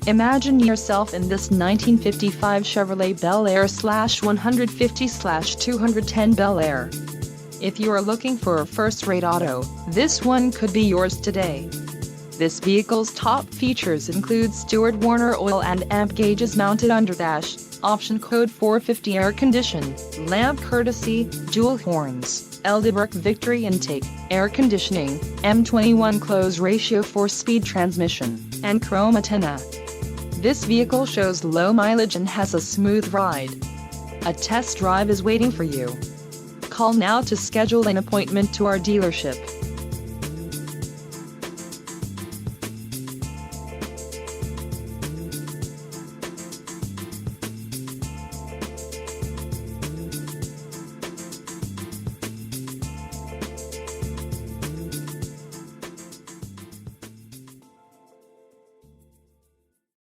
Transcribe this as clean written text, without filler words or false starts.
Imagine yourself in this 1955 Chevrolet BEL-AIR /150/210 BEL-AIR. If you are looking for a first-rate auto, this one could be yours today. This vehicle's top features include Stewart Warner oil and amp gauges mounted underdash, option code 450 air condition, lamp courtesy, dual horns, Eldebrook Victory intake, air conditioning, M21 close ratio 4-speed transmission, and chrome antenna. This vehicle shows low mileage and has a smooth ride. A test drive is waiting for you. Call now to schedule an appointment to our dealership.